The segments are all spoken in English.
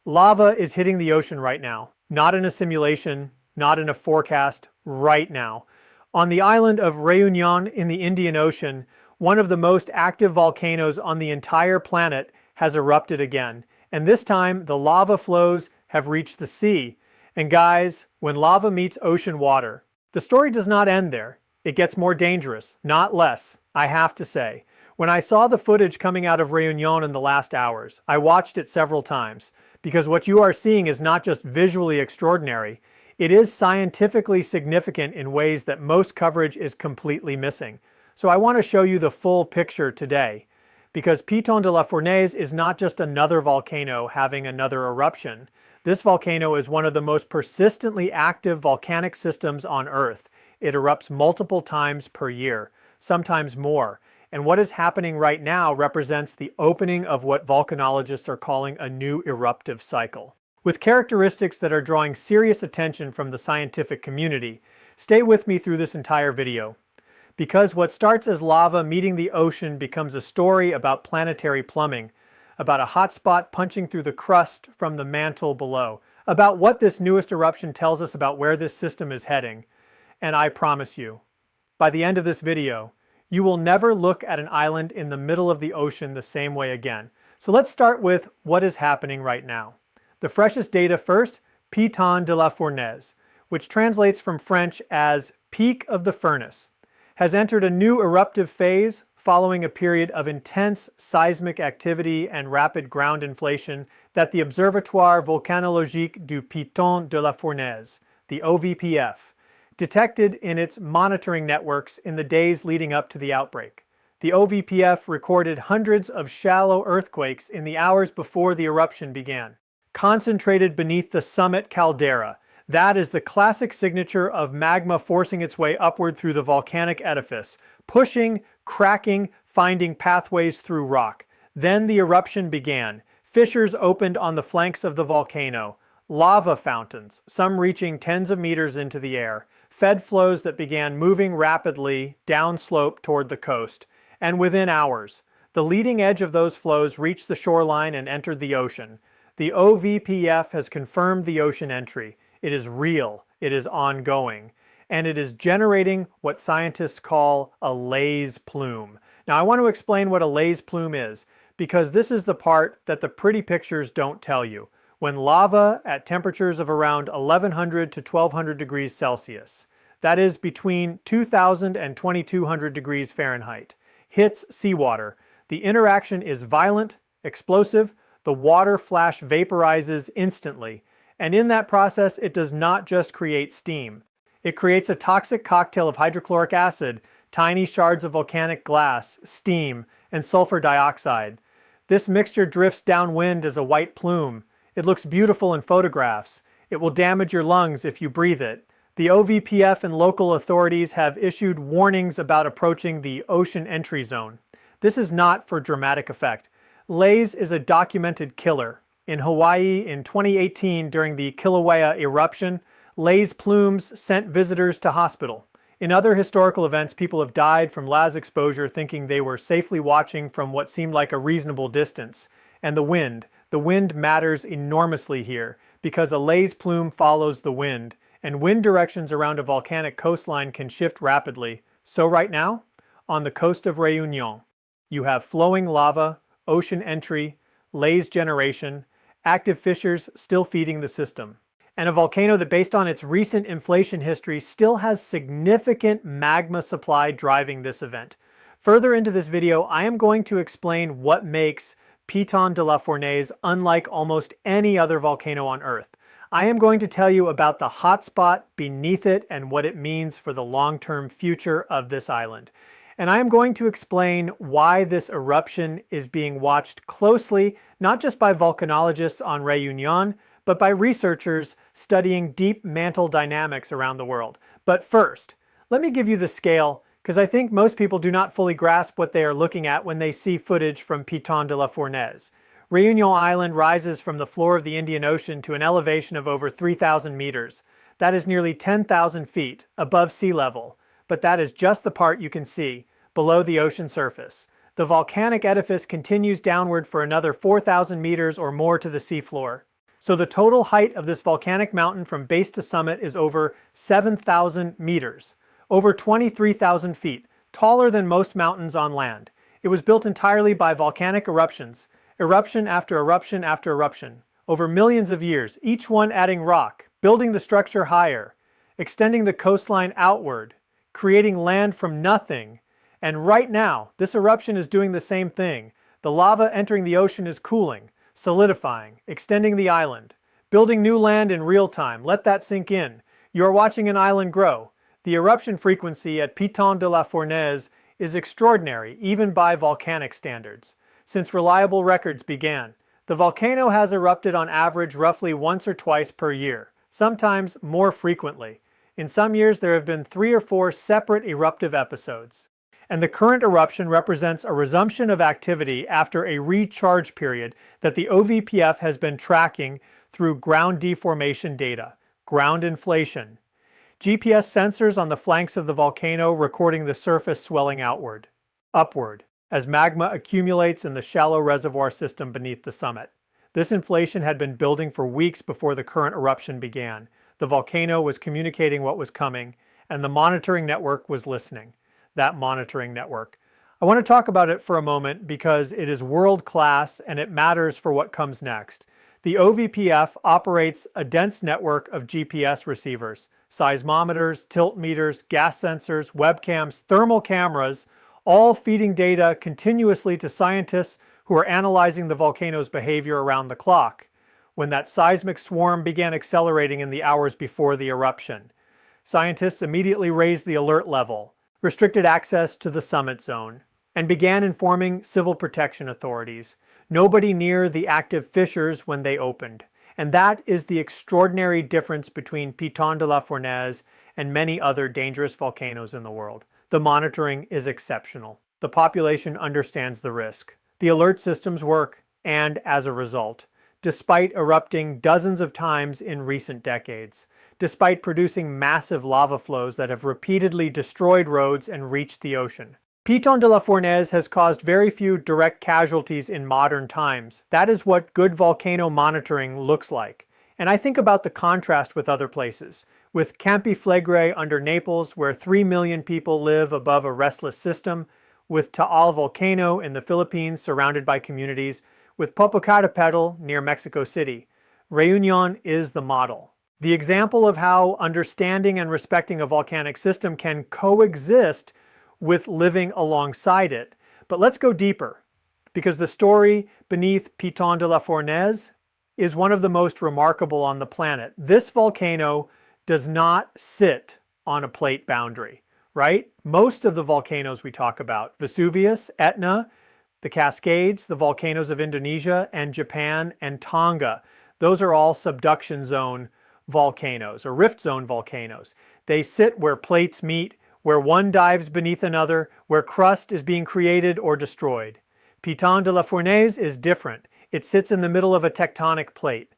Lava is hitting the ocean right now. Not in a simulation, not in a forecast, right now. On the island of Réunion in the Indian Ocean, one of the most active volcanoes on the entire planet has erupted again. And this time, the lava flows have reached the sea. And guys, when lava meets ocean water, the story does not end there. It gets more dangerous, not less, I have to say. When I saw the footage coming out of Réunion in the last hours, I watched it several times, because what you are seeing is not just visually extraordinary, it is scientifically significant in ways that most coverage is completely missing. So I want to show you the full picture today, because Piton de la Fournaise is not just another volcano having another eruption. This volcano is one of the most persistently active volcanic systems on Earth. It erupts multiple times per year, sometimes more. And what is happening right now represents the opening of what volcanologists are calling a new eruptive cycle. With characteristics that are drawing serious attention from the scientific community, stay with me through this entire video. Because what starts as lava meeting the ocean becomes a story about planetary plumbing, about a hotspot punching through the crust from the mantle below, about what this newest eruption tells us about where this system is heading. And I promise you, by the end of this video, you will never look at an island in the middle of the ocean the same way again. So let's start with what is happening right now. The freshest data first, Piton de la Fournaise, which translates from French as peak of the furnace, has entered a new eruptive phase following a period of intense seismic activity and rapid ground inflation that the Observatoire Volcanologique du Piton de la Fournaise, the OVPF, detected in its monitoring networks in the days leading up to the outbreak. The OVPF recorded hundreds of shallow earthquakes in the hours before the eruption began. Concentrated beneath the summit caldera, that is the classic signature of magma forcing its way upward through the volcanic edifice, pushing, cracking, finding pathways through rock. Then the eruption began. Fissures opened on the flanks of the volcano. Lava fountains, some reaching tens of meters into the air, fed flows that began moving rapidly downslope toward the coast. And within hours, the leading edge of those flows reached the shoreline and entered the ocean. The OVPF has confirmed the ocean entry. It is real, it is ongoing, and it is generating what scientists call a laze plume. Now I want to explain what a laze plume is, because this is the part that the pretty pictures don't tell you. When lava at temperatures of around 1100 to 1200 degrees Celsius, that is between 2000 and 2200 degrees Fahrenheit, hits seawater, the interaction is violent, explosive, the water flash vaporizes instantly, and in that process it does not just create steam. It creates a toxic cocktail of hydrochloric acid, tiny shards of volcanic glass, steam, and sulfur dioxide. This mixture drifts downwind as a white plume. It looks beautiful in photographs. It will damage your lungs if you breathe it. The OVPF and local authorities have issued warnings about approaching the ocean entry zone. This is not for dramatic effect. Laze is a documented killer. In Hawaii in 2018 during the Kilauea eruption, laze plumes sent visitors to hospital. In other historical events, people have died from laz exposure thinking they were safely watching from what seemed like a reasonable distance. And the wind matters enormously here because a laze plume follows the wind, and wind directions around a volcanic coastline can shift rapidly. So right now, on the coast of Réunion, you have flowing lava, ocean entry, laze generation, active fissures still feeding the system, and a volcano that, based on its recent inflation history, still has significant magma supply driving this event. Further into this video, I am going to explain what makes Piton de la Fournaise unlike almost any other volcano on Earth. I am going to tell you about the hotspot beneath it and what it means for the long-term future of this island. And I am going to explain why this eruption is being watched closely, not just by volcanologists on Réunion, but by researchers studying deep mantle dynamics around the world. But first, let me give you the scale, because I think most people do not fully grasp what they are looking at when they see footage from Piton de la Fournaise. Réunion Island rises from the floor of the Indian Ocean to an elevation of over 3,000 meters. That is nearly 10,000 feet above sea level, but that is just the part you can see, below the ocean surface. The volcanic edifice continues downward for another 4,000 meters or more to the seafloor. So the total height of this volcanic mountain from base to summit is over 7,000 meters, over 23,000 feet, taller than most mountains on land. It was built entirely by volcanic eruptions, eruption after eruption after eruption, over millions of years, each one adding rock, building the structure higher, extending the coastline outward, creating land from nothing. And right now, this eruption is doing the same thing. The lava entering the ocean is cooling, solidifying, extending the island, building new land in real time. Let that sink in. You are watching an island grow. The eruption frequency at Piton de la Fournaise is extraordinary, even by volcanic standards. Since reliable records began, the volcano has erupted on average roughly once or twice per year, sometimes more frequently. In some years, there have been 3 or 4 separate eruptive episodes. And the current eruption represents a resumption of activity after a recharge period that the OVPF has been tracking through ground deformation data, ground inflation, GPS sensors on the flanks of the volcano recording the surface swelling outward, upward, as magma accumulates in the shallow reservoir system beneath the summit. This inflation had been building for weeks before the current eruption began. The volcano was communicating what was coming, and the monitoring network was listening. That monitoring network. I want to talk about it for a moment because it is world-class and it matters for what comes next. The OVPF operates a dense network of GPS receivers, seismometers, tilt meters, gas sensors, webcams, thermal cameras, all feeding data continuously to scientists who are analyzing the volcano's behavior around the clock. When that seismic swarm began accelerating in the hours before the eruption, scientists immediately raised the alert level, restricted access to the summit zone, and began informing civil protection authorities. Nobody near the active fissures when they opened. And that is the extraordinary difference between Piton de la Fournaise and many other dangerous volcanoes in the world. The monitoring is exceptional. The population understands the risk. The alert systems work, and as a result, despite erupting dozens of times in recent decades, despite producing massive lava flows that have repeatedly destroyed roads and reached the ocean. Piton de la Fournaise has caused very few direct casualties in modern times. That is what good volcano monitoring looks like. And I think about the contrast with other places. With Campi Flegrei under Naples, where 3 million people live above a restless system, with Taal Volcano in the Philippines surrounded by communities, with Popocatépetl near Mexico City. Réunion is the model. The example of how understanding and respecting a volcanic system can coexist with living alongside it. But let's go deeper, because the story beneath Piton de la Fournaise is one of the most remarkable on the planet. This volcano does not sit on a plate boundary, right? Most of the volcanoes we talk about, Vesuvius, Etna, the Cascades, the volcanoes of Indonesia and Japan, and Tonga, those are all subduction zone volcanoes or rift zone volcanoes. They sit where plates meet, where one dives beneath another, where crust is being created or destroyed. Piton de la Fournaise is different. It sits in the middle of a tectonic plate.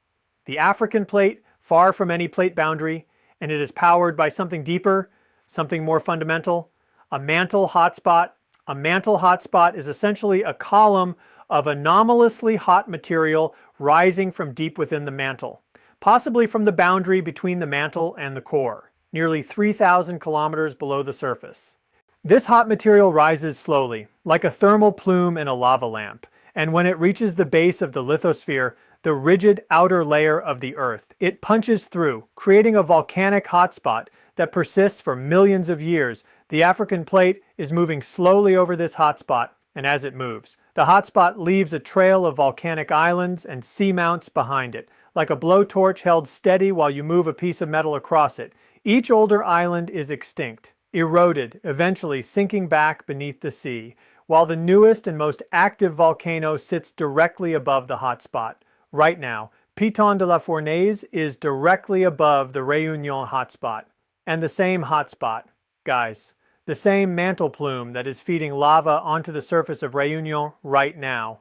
The African plate, far from any plate boundary, and it is powered by something deeper, something more fundamental, a mantle hotspot. A mantle hotspot is essentially a column of anomalously hot material rising from deep within the mantle, possibly from the boundary between the mantle and the core, nearly 3,000 kilometers below the surface. This hot material rises slowly, like a thermal plume in a lava lamp, and when it reaches the base of the lithosphere, the rigid outer layer of the Earth, it punches through, creating a volcanic hotspot that persists for millions of years. The African plate is moving slowly over this hotspot, and as it moves, the hotspot leaves a trail of volcanic islands and seamounts behind it, like a blowtorch held steady while you move a piece of metal across it. Each older island is extinct, eroded, eventually sinking back beneath the sea, while the newest and most active volcano sits directly above the hotspot. Right now, Piton de la Fournaise is directly above the Réunion hotspot. And the same hotspot, guys, the same mantle plume that is feeding lava onto the surface of Réunion right now,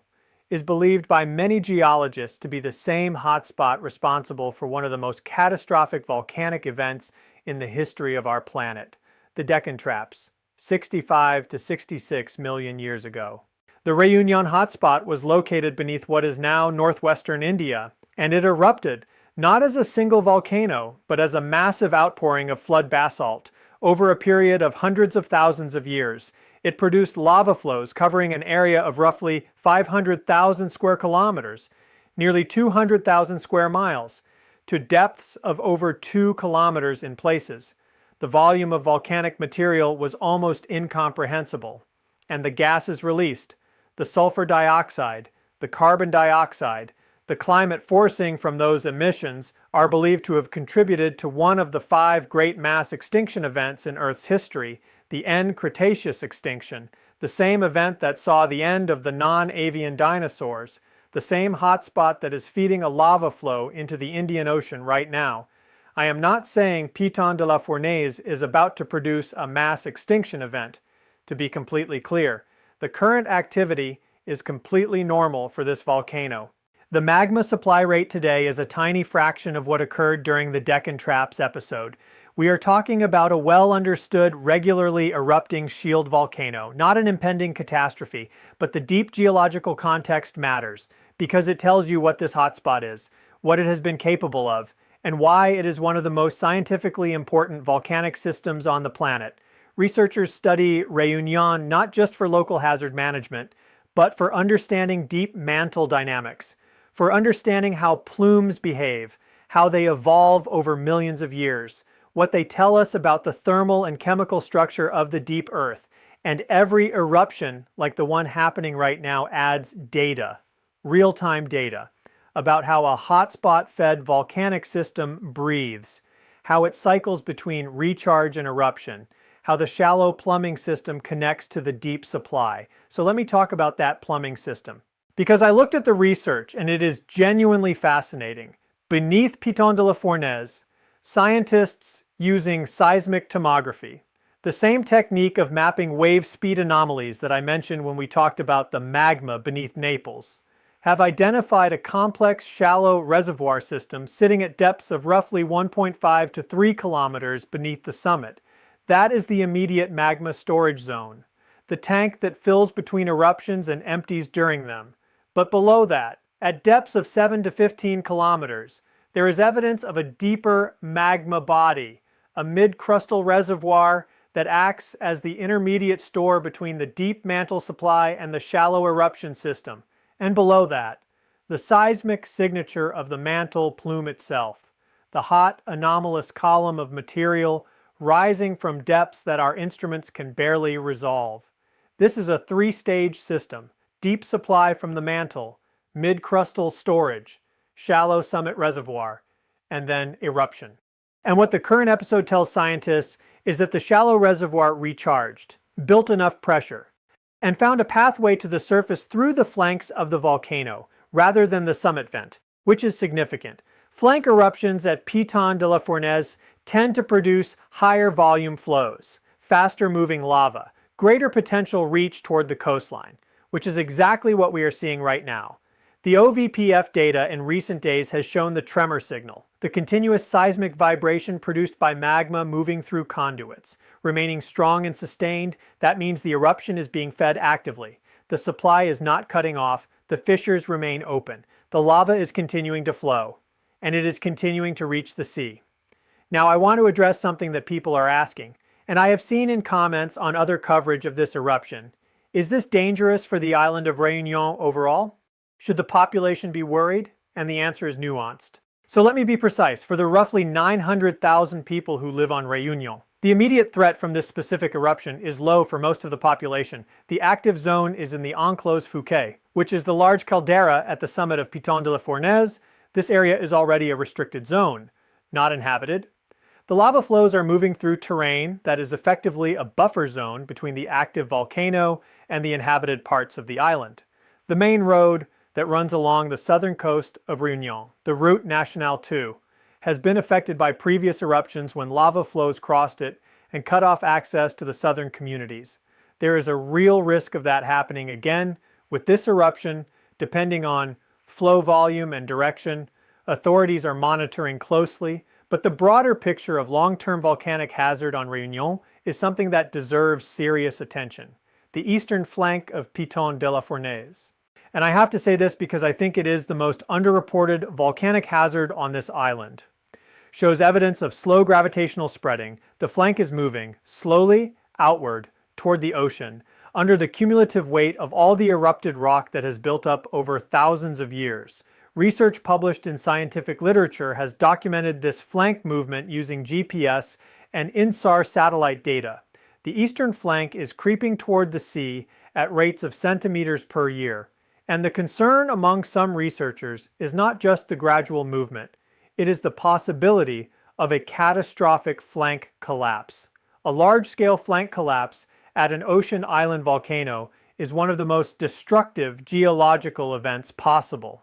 is believed by many geologists to be the same hotspot responsible for one of the most catastrophic volcanic events in the history of our planet, the Deccan Traps, 65 to 66 million years ago. The Réunion hotspot was located beneath what is now northwestern India, And it erupted, not as a single volcano, but as a massive outpouring of flood basalt. Over a period of hundreds of thousands of years, it produced lava flows covering an area of roughly 500,000 square kilometers, nearly 200,000 square miles, to depths of over 2 kilometers in places. The volume of volcanic material was almost incomprehensible, and the gases released, the sulfur dioxide, the carbon dioxide, the climate forcing from those emissions, are believed to have contributed to one of the 5 great mass extinction events in Earth's history, the end Cretaceous extinction, the same event that saw the end of the non-avian dinosaurs, the same hotspot that is feeding a lava flow into the Indian Ocean right now. I am not saying Piton de la Fournaise is about to produce a mass extinction event. To be completely clear, the current activity is completely normal for this volcano. The magma supply rate today is a tiny fraction of what occurred during the Deccan Traps episode. We are talking about a well-understood, regularly erupting shield volcano, not an impending catastrophe, but the deep geological context matters, because it tells you what this hotspot is, what it has been capable of, and why it is one of the most scientifically important volcanic systems on the planet. Researchers study Réunion not just for local hazard management, but for understanding deep mantle dynamics, for understanding how plumes behave, how they evolve over millions of years, what they tell us about the thermal and chemical structure of the deep Earth. And every eruption, like the one happening right now, adds data, real-time data, about how a hotspot-fed volcanic system breathes, how it cycles between recharge and eruption, how the shallow plumbing system connects to the deep supply. So let me talk about that plumbing system. Because I looked at the research and it is genuinely fascinating. Beneath Piton de la Fournaise, scientists using seismic tomography, the same technique of mapping wave speed anomalies that I mentioned when we talked about the magma beneath Naples, have identified a complex shallow reservoir system sitting at depths of roughly 1.5 to 3 kilometers beneath the summit. That is the immediate magma storage zone, the tank that fills between eruptions and empties during them. But below that, at depths of 7 to 15 kilometers, there is evidence of a deeper magma body, a mid-crustal reservoir that acts as the intermediate store between the deep mantle supply and the shallow eruption system. And below that, the seismic signature of the mantle plume itself, the hot, anomalous column of material rising from depths that our instruments can barely resolve. This is a 3-stage system: deep supply from the mantle, mid-crustal storage, shallow summit reservoir, and then eruption. And what the current episode tells scientists is that the shallow reservoir recharged, built enough pressure, and found a pathway to the surface through the flanks of the volcano, rather than the summit vent, which is significant. Flank eruptions at Piton de la Fournaise tend to produce higher volume flows, faster moving lava, greater potential reach toward the coastline, which is exactly what we are seeing right now. The OVPF data in recent days has shown the tremor signal, the continuous seismic vibration produced by magma moving through conduits. Remaining strong and sustained, that means the eruption is being fed actively. The supply is not cutting off, the fissures remain open, the lava is continuing to flow, and it is continuing to reach the sea. Now I want to address something that people are asking, and I have seen in comments on other coverage of this eruption. Is this dangerous for the island of Réunion overall? Should the population be worried? And the answer is nuanced. So let me be precise. For the roughly 900,000 people who live on Réunion, the immediate threat from this specific eruption is low for most of the population. The active zone is in the enclosed Fouquet, which is the large caldera at the summit of Piton de la Fournaise. This area is already a restricted zone, not inhabited. The lava flows are moving through terrain that is effectively a buffer zone between the active volcano and the inhabited parts of the island. The main road that runs along the southern coast of Réunion, the Route Nationale 2, has been affected by previous eruptions when lava flows crossed it and cut off access to the southern communities. There is a real risk of that happening again with this eruption. Depending on flow volume and direction, authorities are monitoring closely, but the broader picture of long-term volcanic hazard on Réunion is something that deserves serious attention: the eastern flank of Piton de la Fournaise. And I have to say this because I think it is the most underreported volcanic hazard on this island. Shows evidence of slow gravitational spreading. The flank is moving slowly outward toward the ocean under the cumulative weight of all the erupted rock that has built up over thousands of years. Research published in scientific literature has documented this flank movement using GPS and INSAR satellite data. The eastern flank is creeping toward the sea at rates of centimeters per year. And the concern among some researchers is not just the gradual movement, it is the possibility of a catastrophic flank collapse. A large-scale flank collapse at an ocean island volcano is one of the most destructive geological events possible.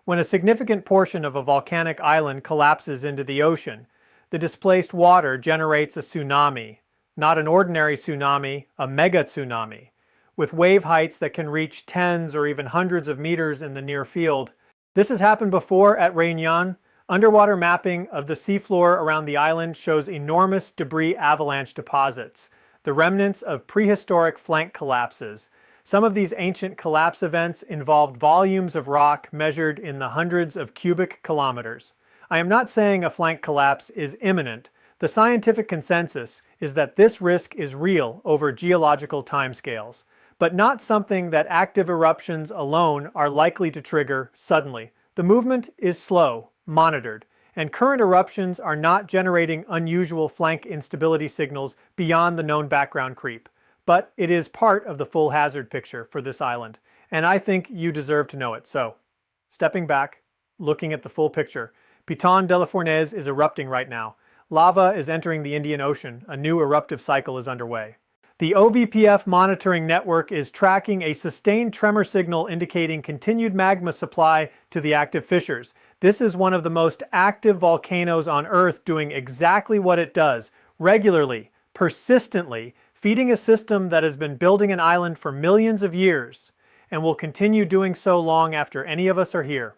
When a significant portion of a volcanic island collapses into the ocean, the displaced water generates a tsunami. Not an ordinary tsunami, a mega tsunami, with wave heights that can reach tens or even hundreds of meters in the near field. This has happened before at Réunion. Underwater mapping of the seafloor around the island shows enormous debris avalanche deposits, the remnants of prehistoric flank collapses. Some of these ancient collapse events involved volumes of rock measured in the hundreds of cubic kilometers. I am not saying a flank collapse is imminent. The scientific consensus is that this risk is real over geological timescales, but not something that active eruptions alone are likely to trigger suddenly. The movement is slow, monitored, and current eruptions are not generating unusual flank instability signals beyond the known background creep. But it is part of the full hazard picture for this island, and I think you deserve to know it. So, stepping back, looking at the full picture, Piton de la Fournaise is erupting right now. Lava is entering the Indian Ocean. A new eruptive cycle is underway. The OVPF monitoring network is tracking a sustained tremor signal indicating continued magma supply to the active fissures. This is one of the most active volcanoes on Earth doing exactly what it does, regularly, persistently, feeding a system that has been building an island for millions of years and will continue doing so long after any of us are here.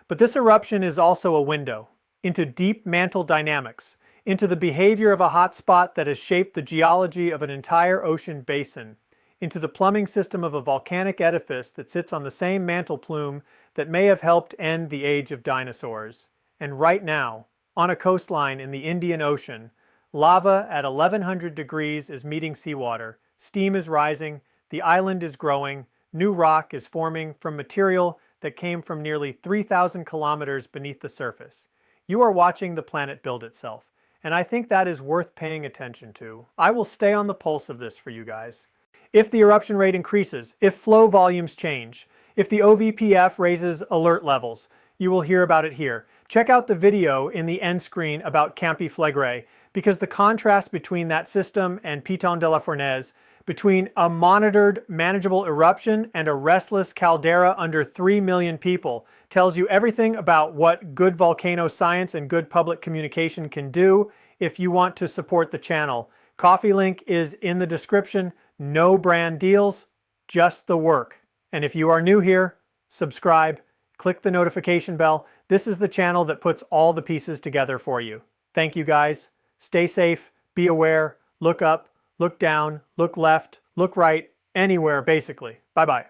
But this eruption is also a window into deep mantle dynamics, into the behavior of a hotspot that has shaped the geology of an entire ocean basin, into the plumbing system of a volcanic edifice that sits on the same mantle plume that may have helped end the age of dinosaurs. And right now, on a coastline in the Indian Ocean, lava at 1100 degrees is meeting seawater, steam is rising, the island is growing, new rock is forming from material that came from nearly 3,000 kilometers beneath the surface. You are watching the planet build itself, and I think that is worth paying attention to. I will stay on the pulse of this for you guys. If the eruption rate increases, if flow volumes change, if the OVPF raises alert levels, you will hear about it here. Check out the video in the end screen about Campi Flegrei, because the contrast between that system and Piton de la Fournaise, between a monitored, manageable eruption and a restless caldera under 3 million people, tells you everything about what good volcano science and good public communication can do if you want to support the channel. Coffee link is in the description. No brand deals, just the work. And if you are new here, subscribe, click the notification bell. This is the channel that puts all the pieces together for you. Thank you guys. Stay safe, be aware, look up, look down, look left, look right, anywhere basically. Bye-bye.